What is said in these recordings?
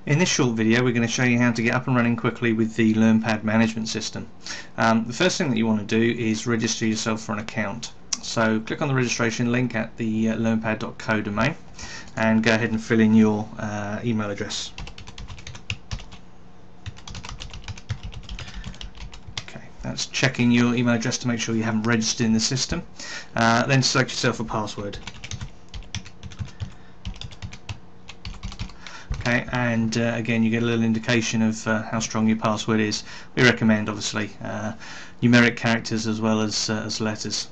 In this short video we're going to show you how to get up and running quickly with the LearnPad management system. The first thing that you want to do is register yourself for an account. So click on the registration link at the learnpad.co domain and go ahead and fill in your email address. Okay, that's checking your email address to make sure you haven't registered in the system. Then select yourself a password. Okay, and again you get a little indication of how strong your password is. We recommend obviously numeric characters as well as letters,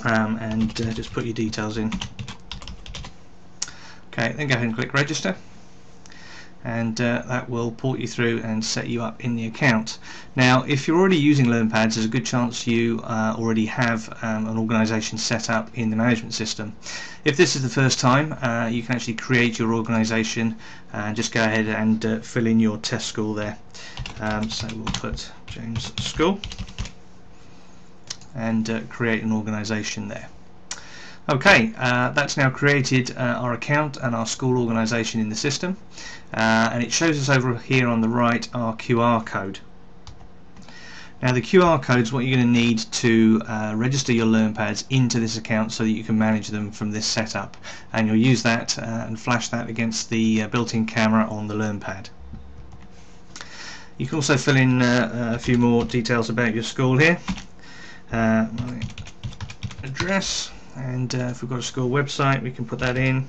and just put your details in. Okay, then go ahead and click register, and that will port you through and set you up in the account. Now if you're already using LearnPads, there's a good chance you already have an organisation set up in the management system. If this is the first time, you can actually create your organisation and just go ahead and fill in your test school there. So we'll put James School and create an organisation there. Okay, that's now created our account and our school organisation in the system, and it shows us over here on the right our QR code. Now the QR code is what you're going to need to register your LearnPads into this account so that you can manage them from this setup, and you'll use that and flash that against the built-in camera on the LearnPad. You can also fill in a few more details about your school here. My address, and if we've got a school website we can put that in.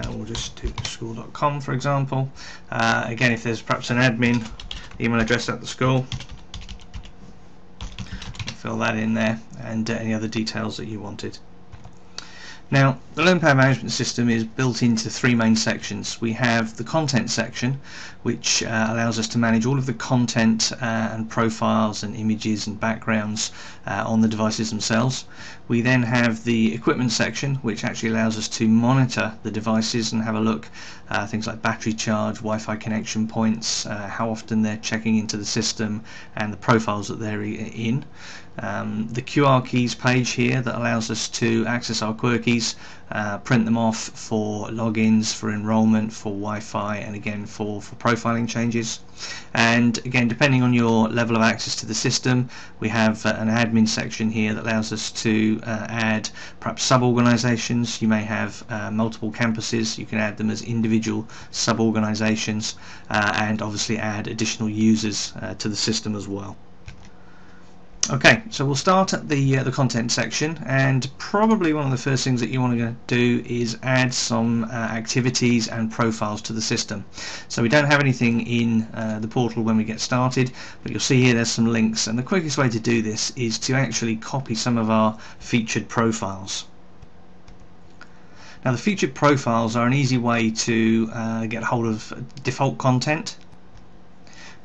We'll just do school.com for example. Again, if there's perhaps an admin email address at the school, fill that in there, and any other details that you wanted. Now the LearnPad management system is built into three main sections. We have the content section, which allows us to manage all of the content and profiles and images and backgrounds on the devices themselves. We then have the equipment section, which actually allows us to monitor the devices and have a look things like battery charge, Wi-Fi connection points, how often they're checking into the system, and the profiles that they're in. The QR keys page here that allows us to access our quirkies, print them off for logins, for enrollment, for Wi-Fi, and again for profiling changes. And again, depending on your level of access to the system, we have an admin section here that allows us to add perhaps sub-organizations. You may have multiple campuses, you can add them as individual sub-organizations, and obviously add additional users to the system as well. Okay, so we'll start at the content section, and probably one of the first things that you want to do is add some activities and profiles to the system. So we don't have anything in the portal when we get started, but you'll see here there's some links, and the quickest way to do this is to actually copy some of our featured profiles. Now the featured profiles are an easy way to get hold of default content,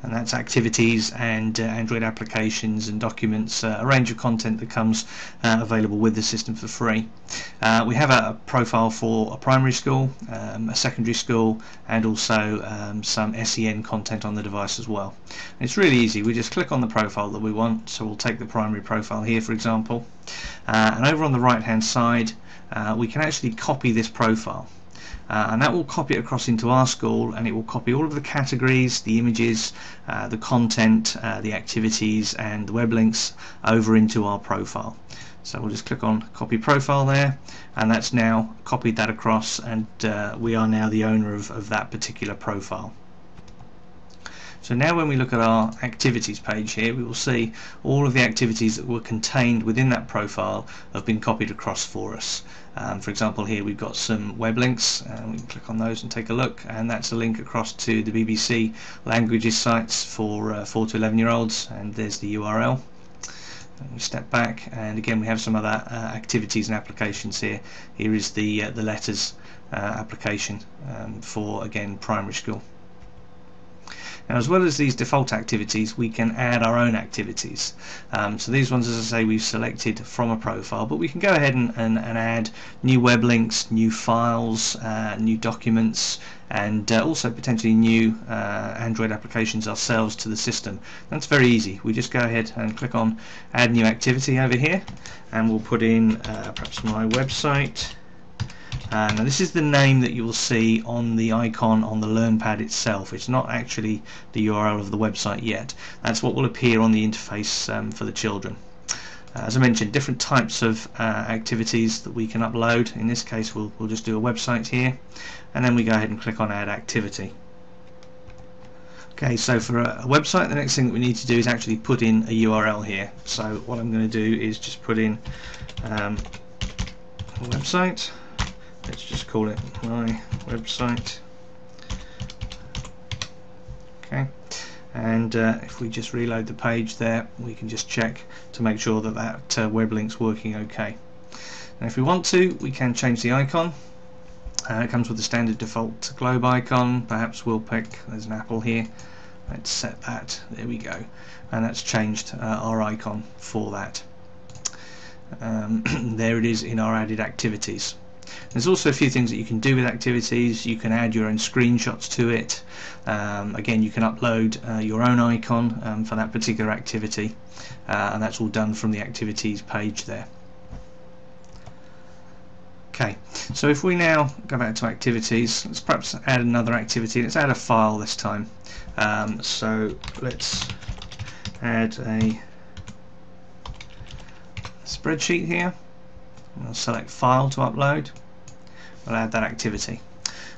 and that's activities and Android applications and documents, a range of content that comes available with the system for free. We have a profile for a primary school, a secondary school, and also some SEN content on the device as well. And it's really easy, we just click on the profile that we want. So we'll take the primary profile here for example, and over on the right hand side we can actually copy this profile. And that will copy it across into our school, and it will copy all of the categories, the images, the content, the activities and the web links over into our profile. So we'll just click on copy profile there, and that's now copied that across, and we are now the owner of that particular profile. So now when we look at our activities page here, we will see all of the activities that were contained within that profile have been copied across for us. For example, here we've got some web links, and we can click on those and take a look, and that's a link across to the BBC languages sites for 4 to 11-year-olds, and there's the URL. And we step back, and again we have some other activities and applications here. Here is the letters application for, again, primary school. Now, as well as these default activities, we can add our own activities. So these ones, as I say, we've selected from a profile, but we can go ahead and add new web links, new files, new documents, and also potentially new Android applications ourselves to the system. That's very easy. We just go ahead and click on Add New Activity over here, and we'll put in perhaps my website, Now this is the name that you will see on the icon on the LearnPad itself. It's not actually the URL of the website yet. That's what will appear on the interface for the children. As I mentioned, different types of activities that we can upload. In this case we'll just do a website here, and then we go ahead and click on Add Activity. Okay, so for a website, the next thing that we need to do is actually put in a URL here. So what I'm going to do is just put in a website. Let's just call it my website. Okay, and if we just reload the page there, we can just check to make sure that that web link's working okay. Now if we want to, we can change the icon. It comes with the standard default globe icon. Perhaps we'll pick, there's an apple here. Let's set that, there we go. And that's changed our icon for that. There it is in our added activities. There's also a few things that you can do with activities. You can add your own screenshots to it. Again, you can upload your own icon for that particular activity, and that's all done from the activities page there. Okay, so if we now go back to activities, let's perhaps add another activity. Let's add a file this time. So let's add a spreadsheet here. We'll select File to upload. We'll add that activity.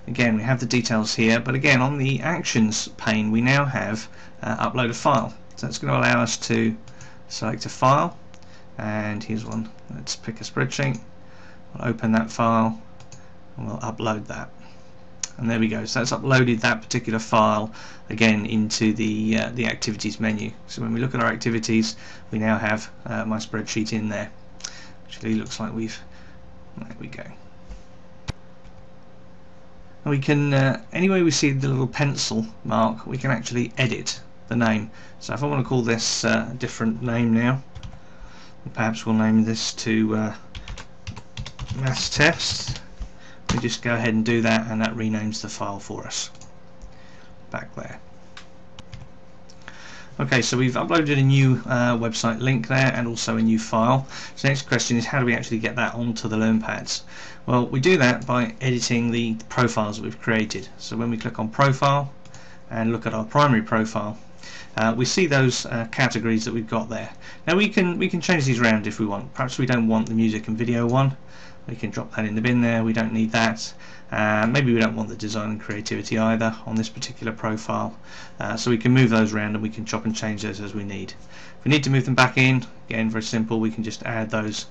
Again, we have the details here, but again on the Actions pane we now have Upload a File. So that's going to allow us to select a file, and here's one. Let's pick a spreadsheet. We'll open that file and we'll upload that. And there we go. So that's uploaded that particular file again into the Activities menu. So when we look at our activities, we now have my spreadsheet in there. Actually looks like there we go. And we can, anyway we see the little pencil mark, we can actually edit the name. So if I want to call this a different name now, perhaps we'll name this to Maths Test. We just go ahead and do that, and that renames the file for us back there. Okay, so we've uploaded a new website link there and also a new file. So the next question is, how do we actually get that onto the LearnPads? Well, we do that by editing the profiles that we've created. So when we click on Profile and look at our primary profile, we see those categories that we've got there. Now we can change these around if we want. Perhaps we don't want the music and video one. We can drop that in the bin there. We don't need that. Maybe we don't want the design and creativity either on this particular profile. So we can move those around and we can chop and change those as we need. If we need to move them back in, again very simple, we can just add those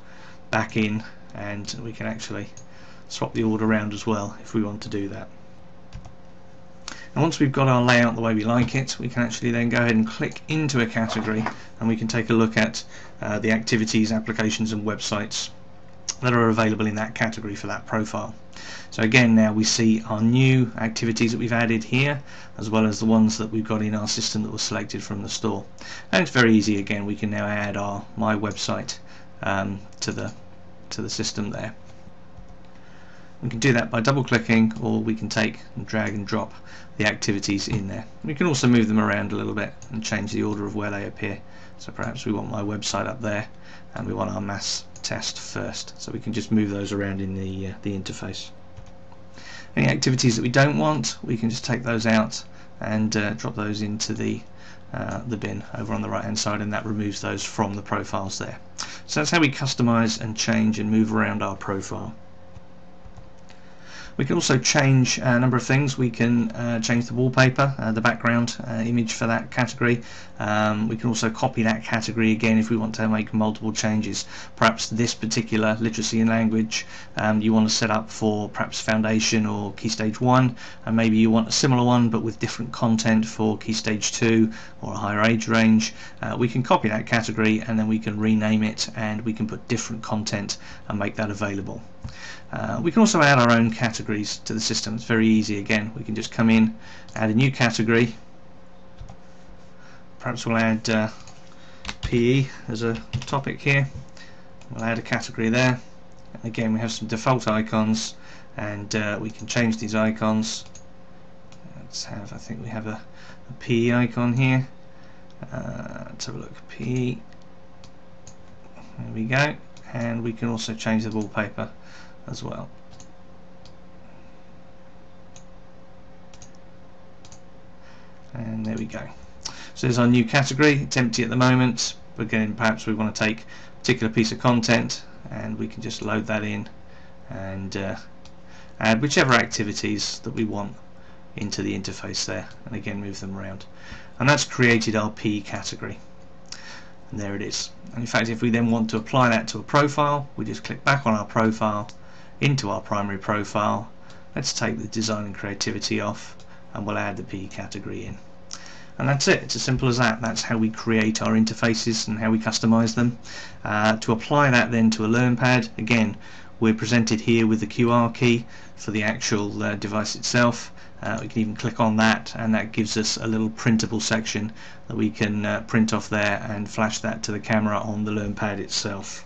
back in, and we can actually swap the order around as well if we want to do that. And once we've got our layout the way we like it, we can actually then go ahead and click into a category, and we can take a look at the activities, applications and websites that are available in that category for that profile. So again, now we see our new activities that we've added here, as well as the ones that we've got in our system that were selected from the store. And it's very easy. Again, we can now add our My Website to the system there. We can do that by double clicking, or we can take and drag and drop the activities in there. We can also move them around a little bit and change the order of where they appear. So perhaps we want My Website up there and we want our Maths Test first, so we can just move those around in the interface. Any activities that we don't want, we can just take those out and drop those into the bin over on the right hand side, and that removes those from the profiles there. So that's how we customize and change and move around our profile. We can also change a number of things. We can change the wallpaper, the background image for that category. We can also copy that category again if we want to make multiple changes. Perhaps this particular literacy and language you want to set up for perhaps Foundation or Key Stage 1, and maybe you want a similar one but with different content for Key Stage 2 or a higher age range. We can copy that category and then we can rename it, and we can put different content and make that available. We can also add our own categories to the system. It's very easy. Again, we can just come in, add a new category. Perhaps we'll add PE as a topic here. We'll add a category there. And again, we have some default icons, and we can change these icons. Let's have, I think we have a PE icon here. Let's have a look. PE. There we go. And we can also change the wallpaper as well. There we go. So there's our new category. It's empty at the moment, but again, perhaps we want to take a particular piece of content, and we can just load that in and add whichever activities that we want into the interface there, and again move them around. And that's created our P category. And there it is. And in fact, if we then want to apply that to a profile, we just click back on our profile, into our primary profile. Let's take the design and creativity off, and we'll add the P category in. And that's it. It's as simple as that. That's how we create our interfaces and how we customize them. To apply that then to a LearnPad, again, we're presented here with the QR key for the actual device itself. We can even click on that, and that gives us a little printable section that we can print off there and flash that to the camera on the LearnPad itself.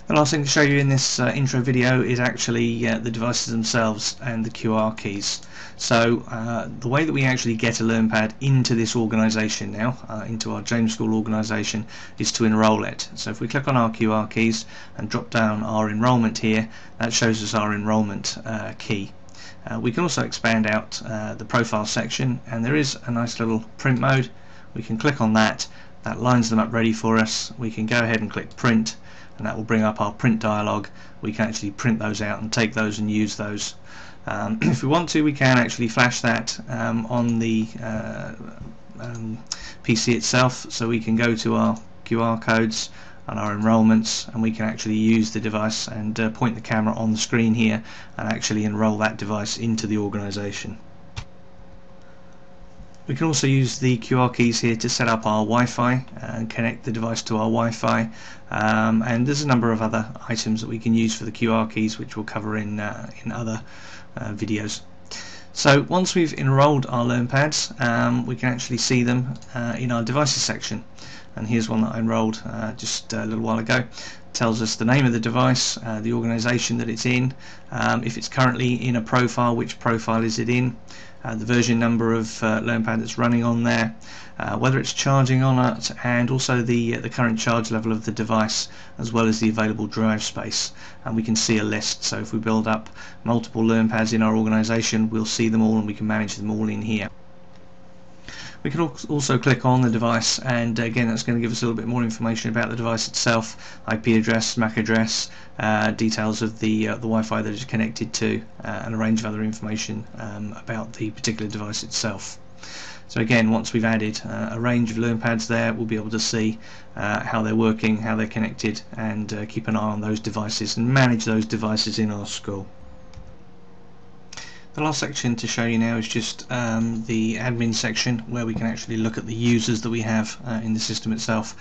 The last thing to show you in this intro video is actually the devices themselves and the QR keys. So the way that we actually get a LearnPad into this organisation now, into our James School organisation, is to enrol it. So if we click on our QR keys and drop down our enrolment here, that shows us our enrolment key. We can also expand out the profile section, and there is a nice little print mode. We can click on that. That lines them up ready for us. We can go ahead and click print, and that will bring up our print dialog. We can actually print those out and take those and use those. If we want to, we can actually flash that on the PC itself, so we can go to our QR codes and our enrolments, and we can actually use the device and point the camera on the screen here and actually enroll that device into the organisation. We can also use the QR keys here to set up our Wi-Fi and connect the device to our Wi-Fi, and there's a number of other items that we can use for the QR keys, which we'll cover in other videos. So once we've enrolled our LearnPads, we can actually see them in our devices section. And here's one that I enrolled just a little while ago. It tells us the name of the device, the organisation that it's in, if it's currently in a profile, which profile is it in, the version number of LearnPad that's running on there, whether it's charging on it, and also the current charge level of the device, as well as the available drive space. And we can see a list. So if we build up multiple LearnPads in our organisation, we'll see them all and we can manage them all in here. We can also click on the device, and again that's going to give us a little bit more information about the device itself, IP address, MAC address, details of the Wi-Fi that it's connected to, and a range of other information about the particular device itself. So again, once we've added a range of LearnPads there, we'll be able to see how they're working, how they're connected, and keep an eye on those devices and manage those devices in our school. The last section to show you now is just the admin section, where we can actually look at the users that we have in the system itself.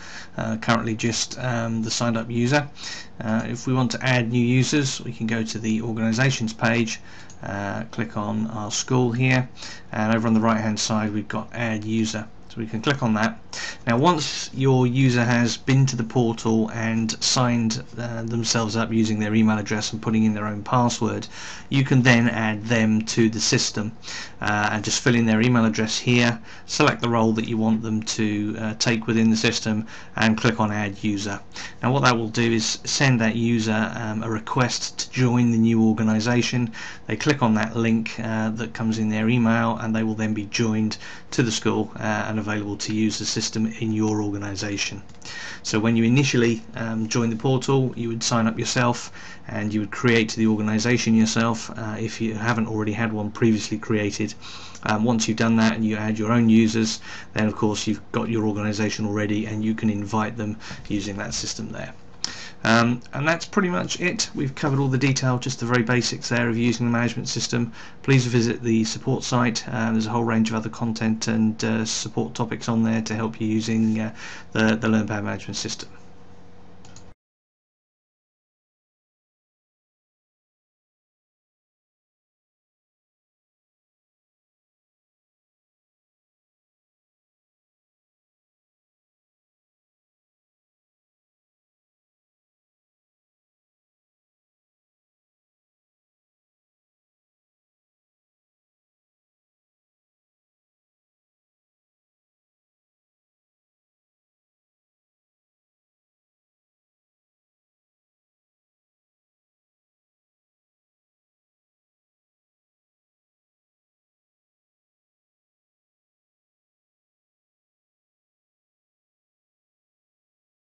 Currently just the signed up user. If we want to add new users, we can go to the organisations page, click on our school here, and over on the right hand side we've got add user. So we can click on that. Now once your user has been to the portal and signed themselves up using their email address and putting in their own password, you can then add them to the system and just fill in their email address here, select the role that you want them to take within the system, and click on add user. Now what that will do is send that user a request to join the new organisation. They click on that link that comes in their email, and they will then be joined to the school and available to use the system in your organisation. So when you initially join the portal, you would sign up yourself and you would create the organisation yourself if you haven't already had one previously created. Once you've done that and you add your own users, then of course you've got your organisation already and you can invite them using that system there. And that's pretty much it. We've covered all the detail, just the very basics there of using the management system. Please visit the support site. There's a whole range of other content and support topics on there to help you using the LearnPad management system.